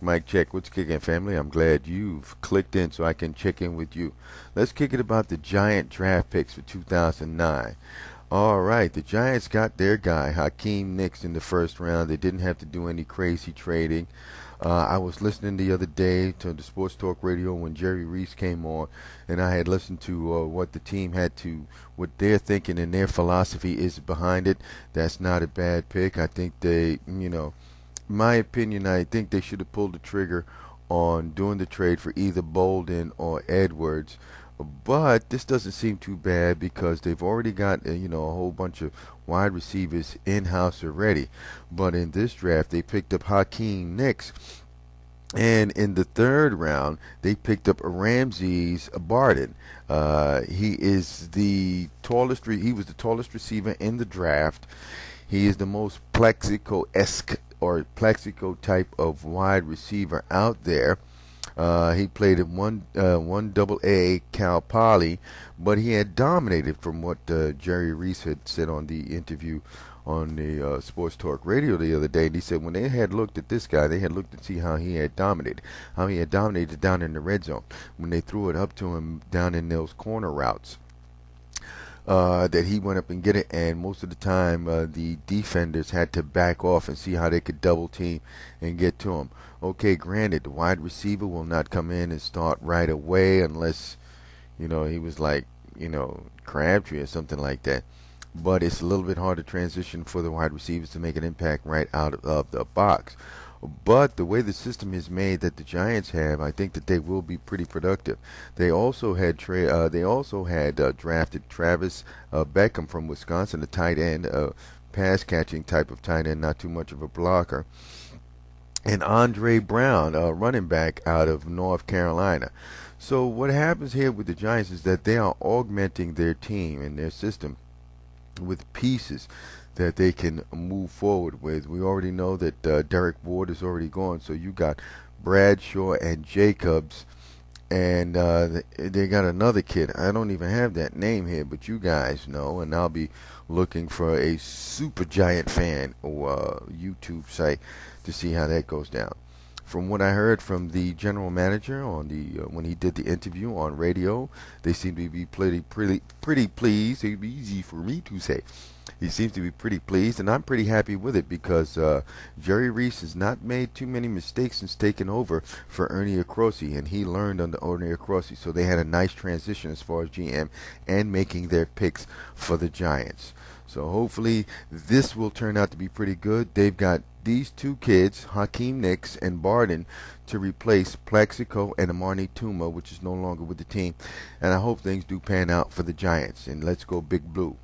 mic check. What's kicking, family? I'm glad you've clicked in so I can check in with you. Let's kick it about the Giant draft picks for 2009. All right, the Giants got their guy, Hakeem Nicks, in the first round. They didn't have to do any crazy trading. I was listening the other day to the Sports Talk Radio when Jerry Reese came on, and I had listened to what the team had to, what they're thinking and their philosophy is behind it. That's not a bad pick. I think they, my opinion, I think they should have pulled the trigger on doing the trade for either Bolden or Edwards. But this doesn't seem too bad because they've already got a whole bunch of wide receivers in house already. But in this draft, they picked up Hakeem Nicks, and in the third round, they picked up Ramses Barden. He is the tallest. He was the tallest receiver in the draft. He is the most Plexico-esque or Plexico type of wide receiver out there. He played at one double A Cal Poly, but he had dominated from what Jerry Reese had said on the interview on the Sports Talk Radio the other day. And he said when they had looked at this guy, they had looked to see how he had dominated down in the red zone when they threw it up to him down in those corner routes. That he went up and get it, and most of the time the defenders had to back off and see how they could double team and get to him. Okay, granted, the wide receiver will not come in and start right away unless, he was like, Crabtree or something like that. But it's a little bit hard to transition for the wide receivers to make an impact right out of the box. But the way the system is made that the Giants have, I think that they will be pretty productive. They also had drafted Travis Beckham from Wisconsin, a tight end, a pass catching type of tight end, not too much of a blocker, and Andre Brown, a running back out of North Carolina. So what happens here with the Giants is that they are augmenting their team and their system with pieces that they can move forward with. We already know that Derek Ward is already gone, so you got Bradshaw and Jacobs, and they got another kid. I don't even have that name here, but you guys know, and I'll be looking for a Super Giant fan or YouTube site to see how that goes down. From what I heard from the general manager on the when he did the interview on radio, they seem to be pretty pleased. It'd be easy for me to say. He seems to be pretty pleased, and I'm pretty happy with it because Jerry Reese has not made too many mistakes since taking over for Ernie Acrosi, and he learned under Ernie Acrosi. So they had a nice transition as far as GM and making their picks for the Giants. So hopefully this will turn out to be pretty good. They've got these two kids, Hakeem Nicks and Barden, to replace Plexico and Amani Tuma, which is no longer with the team. And I hope things do pan out for the Giants. And let's go Big Blue.